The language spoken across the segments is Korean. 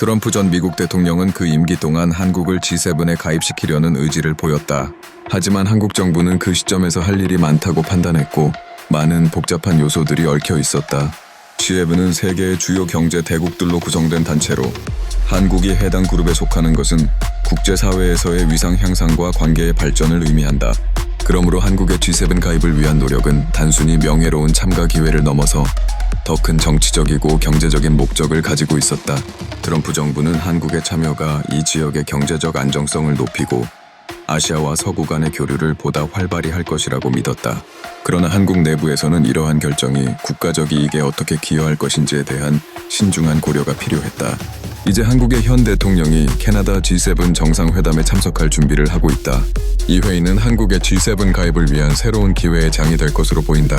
트럼프 전 미국 대통령은 그 임기 동안 한국을 G7에 가입시키려는 의지를 보였다. 하지만 한국 정부는 그 시점에서 할 일이 많다고 판단했고 많은 복잡한 요소들이 얽혀 있었다. G7은 세계의 주요 경제 대국들로 구성된 단체로 한국이 해당 그룹에 속하는 것은 국제사회에서의 위상 향상과 관계의 발전을 의미한다. 그러므로 한국의 G7 가입을 위한 노력은 단순히 명예로운 참가 기회를 넘어서 더 큰 정치적이고 경제적인 목적을 가지고 있었다. 트럼프 정부는 한국의 참여가 이 지역의 경제적 안정성을 높이고 아시아와 서구 간의 교류를 보다 활발히 할 것이라고 믿었다. 그러나 한국 내부에서는 이러한 결정이 국가적 이익에 어떻게 기여할 것인지에 대한 신중한 고려가 필요했다. 이제 한국의 현 대통령이 캐나다 G7 정상회담에 참석할 준비를 하고 있다. 이 회의는 한국의 G7 가입을 위한 새로운 기회의 장이 될 것으로 보인다.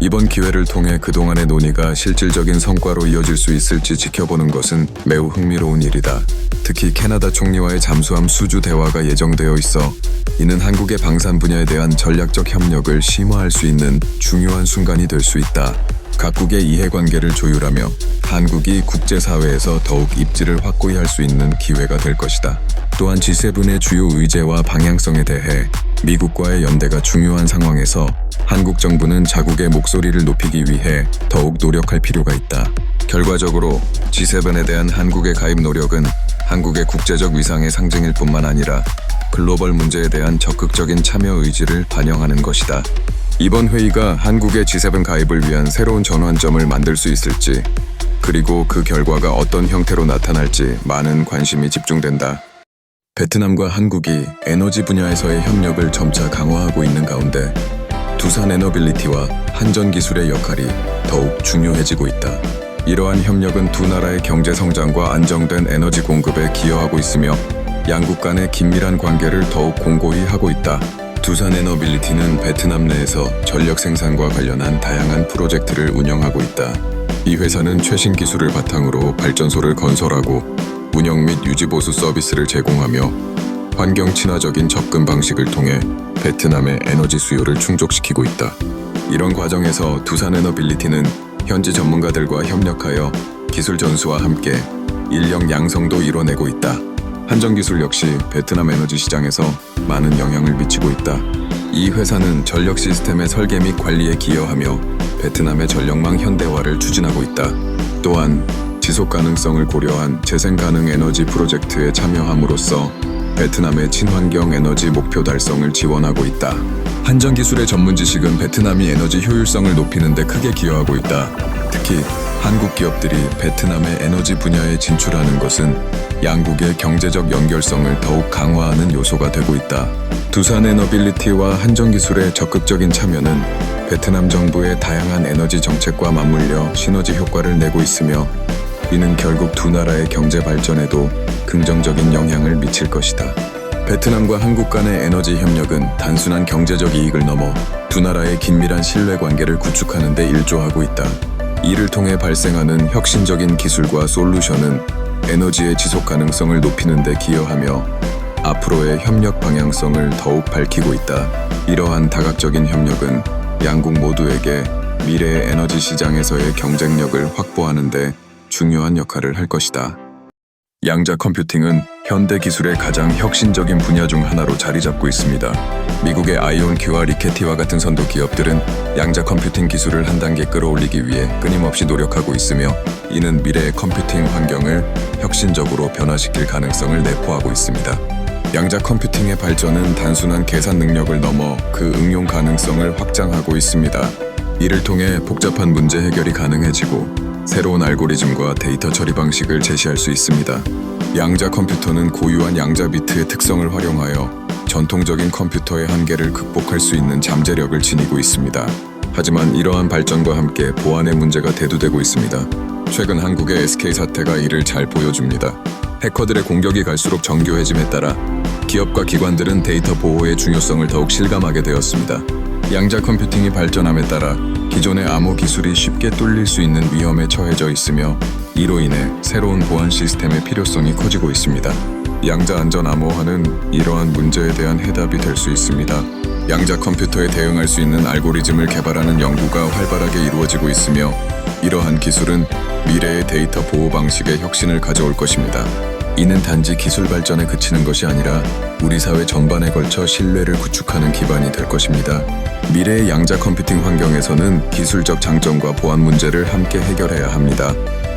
이번 기회를 통해 그동안의 논의가 실질적인 성과로 이어질 수 있을지 지켜보는 것은 매우 흥미로운 일이다. 특히 캐나다 총리와의 잠수함 수주 대화가 예정되어 있어 이는 한국의 방산 분야에 대한 전략적 협력을 심화할 수 있는 중요한 순간이 될 수 있다. 각국의 이해관계를 조율하며 한국이 국제사회에서 더욱 입지를 확고히 할 수 있는 기회가 될 것이다. 또한 G7의 주요 의제와 방향성에 대해 미국과의 연대가 중요한 상황에서 한국 정부는 자국의 목소리를 높이기 위해 더욱 노력할 필요가 있다. 결과적으로 G7에 대한 한국의 가입 노력은 한국의 국제적 위상의 상징일 뿐만 아니라 글로벌 문제에 대한 적극적인 참여 의지를 반영하는 것이다. 이번 회의가 한국의 G7 가입을 위한 새로운 전환점을 만들 수 있을지, 그리고 그 결과가 어떤 형태로 나타날지 많은 관심이 집중된다. 베트남과 한국이 에너지 분야에서의 협력을 점차 강화하고 있는 가운데 두산 에너빌리티와 한전기술의 역할이 더욱 중요해지고 있다. 이러한 협력은 두 나라의 경제 성장과 안정된 에너지 공급에 기여하고 있으며 양국 간의 긴밀한 관계를 더욱 공고히 하고 있다. 두산 에너빌리티는 베트남 내에서 전력 생산과 관련한 다양한 프로젝트를 운영하고 있다. 이 회사는 최신 기술을 바탕으로 발전소를 건설하고 운영 및 유지보수 서비스를 제공하며 환경 친화적인 접근 방식을 통해 베트남의 에너지 수요를 충족시키고 있다. 이런 과정에서 두산 에너빌리티는 현지 전문가들과 협력하여 기술 전수와 함께 인력 양성도 이뤄내고 있다. 한전기술 역시 베트남 에너지 시장에서 많은 영향을 미치고 있다. 이 회사는 전력 시스템의 설계 및 관리에 기여하며 베트남의 전력망 현대화를 추진하고 있다. 또한 지속 가능성을 고려한 재생 가능 에너지 프로젝트에 참여함으로써 베트남의 친환경 에너지 목표 달성을 지원하고 있다. 한전기술의 전문 지식은 베트남이 에너지 효율성을 높이는 데 크게 기여하고 있다. 특히 한국 기업들이 베트남의 에너지 분야에 진출하는 것은 양국의 경제적 연결성을 더욱 강화하는 요소가 되고 있다. 두산 에너빌리티와 한전기술의 적극적인 참여는 베트남 정부의 다양한 에너지 정책과 맞물려 시너지 효과를 내고 있으며 이는 결국 두 나라의 경제 발전에도 긍정적인 영향을 미칠 것이다. 베트남과 한국 간의 에너지 협력은 단순한 경제적 이익을 넘어 두 나라의 긴밀한 신뢰 관계를 구축하는 데 일조하고 있다. 이를 통해 발생하는 혁신적인 기술과 솔루션은 에너지의 지속 가능성을 높이는 데 기여하며 앞으로의 협력 방향성을 더욱 밝히고 있다. 이러한 다각적인 협력은 양국 모두에게 미래의 에너지 시장에서의 경쟁력을 확보하는 데 중요한 역할을 할 것이다. 양자 컴퓨팅은 현대 기술의 가장 혁신적인 분야 중 하나로 자리 잡고 있습니다. 미국의 아이온큐와 리케티와 같은 선도 기업들은 양자 컴퓨팅 기술을 한 단계 끌어올리기 위해 끊임없이 노력하고 있으며 이는 미래의 컴퓨팅 환경을 혁신적으로 변화시킬 가능성을 내포하고 있습니다. 양자 컴퓨팅의 발전은 단순한 계산 능력을 넘어 그 응용 가능성을 확장하고 있습니다. 이를 통해 복잡한 문제 해결이 가능해지고 새로운 알고리즘과 데이터 처리 방식을 제시할 수 있습니다. 양자 컴퓨터는 고유한 양자 비트의 특성을 활용하여 전통적인 컴퓨터의 한계를 극복할 수 있는 잠재력을 지니고 있습니다. 하지만 이러한 발전과 함께 보안의 문제가 대두되고 있습니다. 최근 한국의 SK 사태가 이를 잘 보여줍니다. 해커들의 공격이 갈수록 정교해짐에 따라 기업과 기관들은 데이터 보호의 중요성을 더욱 실감하게 되었습니다. 양자 컴퓨팅이 발전함에 따라 기존의 암호 기술이 쉽게 뚫릴 수 있는 위험에 처해져 있으며 이로 인해 새로운 보안 시스템의 필요성이 커지고 있습니다. 양자 안전 암호화는 이러한 문제에 대한 해답이 될 수 있습니다. 양자 컴퓨터에 대응할 수 있는 알고리즘을 개발하는 연구가 활발하게 이루어지고 있으며 이러한 기술은 미래의 데이터 보호 방식의 혁신을 가져올 것입니다. 이는 단지 기술 발전에 그치는 것이 아니라 우리 사회 전반에 걸쳐 신뢰를 구축하는 기반이 될 것입니다. 미래의 양자 컴퓨팅 환경에서는 기술적 장점과 보안 문제를 함께 해결해야 합니다.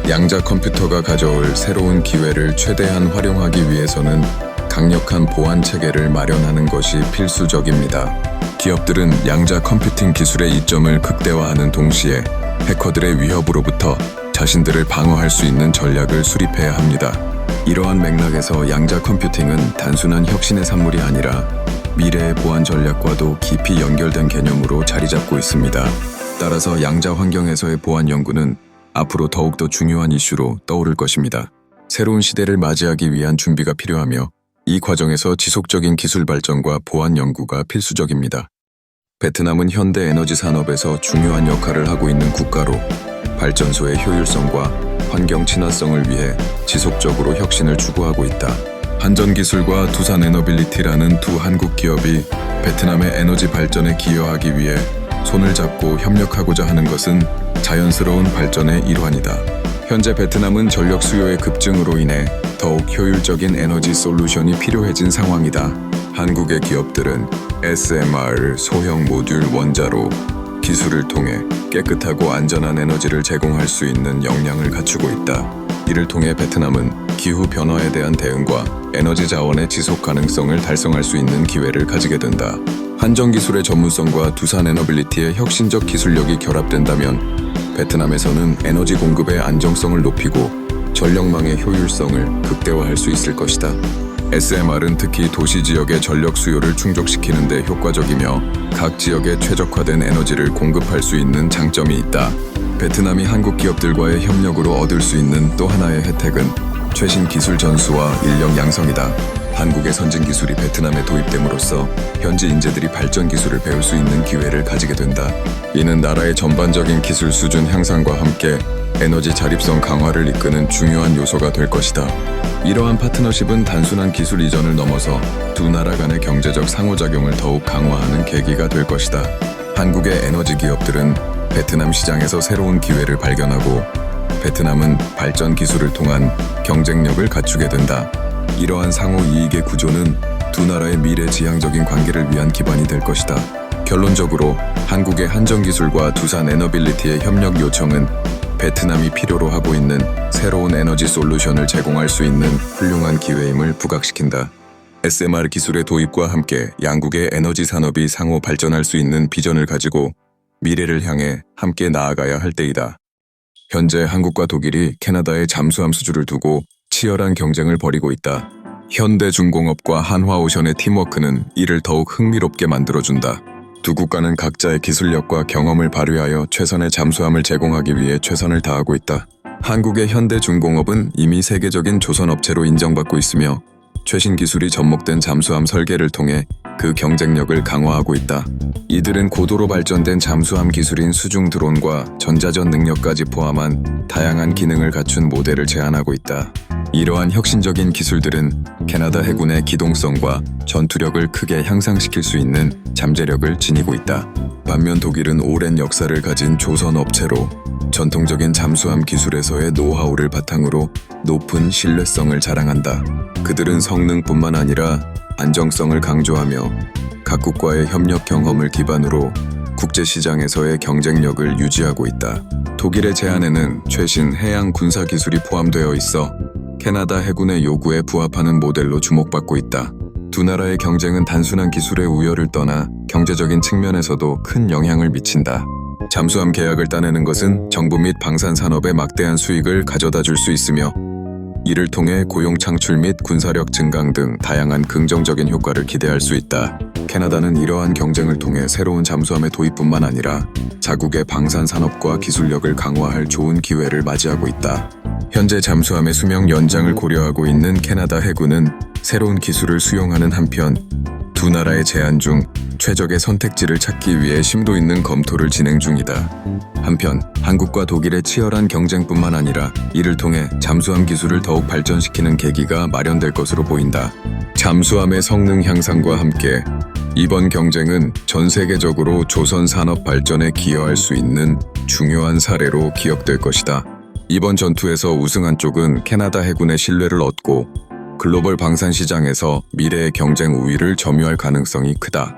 양자 컴퓨터가 가져올 새로운 기회를 최대한 활용하기 위해서는 강력한 보안 체계를 마련하는 것이 필수적입니다. 기업들은 양자 컴퓨팅 기술의 이점을 극대화하는 동시에 해커들의 위협으로부터 자신들을 방어할 수 있는 전략을 수립해야 합니다. 이러한 맥락에서 양자 컴퓨팅은 단순한 혁신의 산물이 아니라 미래의 보안 전략과도 깊이 연결된 개념으로 자리 잡고 있습니다. 따라서 양자 환경에서의 보안 연구는 앞으로 더욱더 중요한 이슈로 떠오를 것입니다. 새로운 시대를 맞이하기 위한 준비가 필요하며 이 과정에서 지속적인 기술 발전과 보안 연구가 필수적입니다. 베트남은 현대 에너지 산업에서 중요한 역할을 하고 있는 국가로 발전소의 효율성과 환경 친화성을 위해 지속적으로 혁신을 추구하고 있다. 한전기술과 두산에너빌리티라는 두 한국 기업이 베트남의 에너지 발전에 기여하기 위해 손을 잡고 협력하고자 하는 것은 자연스러운 발전의 일환이다. 현재 베트남은 전력 수요의 급증으로 인해 더욱 효율적인 에너지 솔루션이 필요해진 상황이다. 한국의 기업들은 SMR 소형 모듈 원자로 기술을 통해 깨끗하고 안전한 에너지를 제공할 수 있는 역량을 갖추고 있다. 이를 통해 베트남은 기후 변화에 대한 대응과 에너지 자원의 지속 가능성을 달성할 수 있는 기회를 가지게 된다. 한전기술의 전문성과 두산에너빌리티의 혁신적 기술력이 결합된다면 베트남에서는 에너지 공급의 안정성을 높이고 전력망의 효율성을 극대화할 수 있을 것이다. SMR은 특히 도시 지역의 전력 수요를 충족시키는 데 효과적이며 각 지역에 최적화된 에너지를 공급할 수 있는 장점이 있다. 베트남이 한국 기업들과의 협력으로 얻을 수 있는 또 하나의 혜택은 최신 기술 전수와 인력 양성이다. 한국의 선진 기술이 베트남에 도입됨으로써 현지 인재들이 발전 기술을 배울 수 있는 기회를 가지게 된다. 이는 나라의 전반적인 기술 수준 향상과 함께 에너지 자립성 강화를 이끄는 중요한 요소가 될 것이다. 이러한 파트너십은 단순한 기술 이전을 넘어서 두 나라 간의 경제적 상호작용을 더욱 강화하는 계기가 될 것이다. 한국의 에너지 기업들은 베트남 시장에서 새로운 기회를 발견하고 베트남은 발전 기술을 통한 경쟁력을 갖추게 된다. 이러한 상호 이익의 구조는 두 나라의 미래지향적인 관계를 위한 기반이 될 것이다. 결론적으로 한국의 한전기술과 두산에너빌리티의 협력 요청은 베트남이 필요로 하고 있는 새로운 에너지 솔루션을 제공할 수 있는 훌륭한 기회임을 부각시킨다. SMR 기술의 도입과 함께 양국의 에너지 산업이 상호 발전할 수 있는 비전을 가지고 미래를 향해 함께 나아가야 할 때이다. 현재 한국과 독일이 캐나다의 잠수함 수주를 두고 치열한 경쟁을 벌이고 있다. 현대중공업과 한화오션의 팀워크는 이를 더욱 흥미롭게 만들어준다. 두 국가는 각자의 기술력과 경험을 발휘하여 최선의 잠수함을 제공하기 위해 최선을 다하고 있다. 한국의 현대중공업은 이미 세계적인 조선업체로 인정받고 있으며 최신 기술이 접목된 잠수함 설계를 통해 그 경쟁력을 강화하고 있다. 이들은 고도로 발전된 잠수함 기술인 수중 드론과 전자전 능력까지 포함한 다양한 기능을 갖춘 모델을 제안하고 있다. 이러한 혁신적인 기술들은 캐나다 해군의 기동성과 전투력을 크게 향상시킬 수 있는 잠재력을 지니고 있다. 반면 독일은 오랜 역사를 가진 조선 업체로 전통적인 잠수함 기술에서의 노하우를 바탕으로 높은 신뢰성을 자랑한다. 그들은 성능뿐만 아니라 안정성을 강조하며 각국과의 협력 경험을 기반으로 국제시장에서의 경쟁력을 유지하고 있다. 독일의 제안에는 최신 해양 군사 기술이 포함되어 있어 캐나다 해군의 요구에 부합하는 모델로 주목받고 있다. 두 나라의 경쟁은 단순한 기술의 우열을 떠나 경제적인 측면에서도 큰 영향을 미친다. 잠수함 계약을 따내는 것은 정부 및 방산 산업에 막대한 수익을 가져다 줄 수 있으며 이를 통해 고용 창출 및 군사력 증강 등 다양한 긍정적인 효과를 기대할 수 있다. 캐나다는 이러한 경쟁을 통해 새로운 잠수함의 도입뿐만 아니라 자국의 방산 산업과 기술력을 강화할 좋은 기회를 맞이하고 있다. 현재 잠수함의 수명 연장을 고려하고 있는 캐나다 해군은 새로운 기술을 수용하는 한편 두 나라의 제안 중 최적의 선택지를 찾기 위해 심도 있는 검토를 진행 중이다. 한편 한국과 독일의 치열한 경쟁뿐만 아니라 이를 통해 잠수함 기술을 더욱 발전시키는 계기가 마련될 것으로 보인다. 잠수함의 성능 향상과 함께 이번 경쟁은 전 세계적으로 조선 산업 발전에 기여할 수 있는 중요한 사례로 기억될 것이다. 이번 전투에서 우승한 쪽은 캐나다 해군의 신뢰를 얻고 글로벌 방산 시장에서 미래의 경쟁 우위를 점유할 가능성이 크다.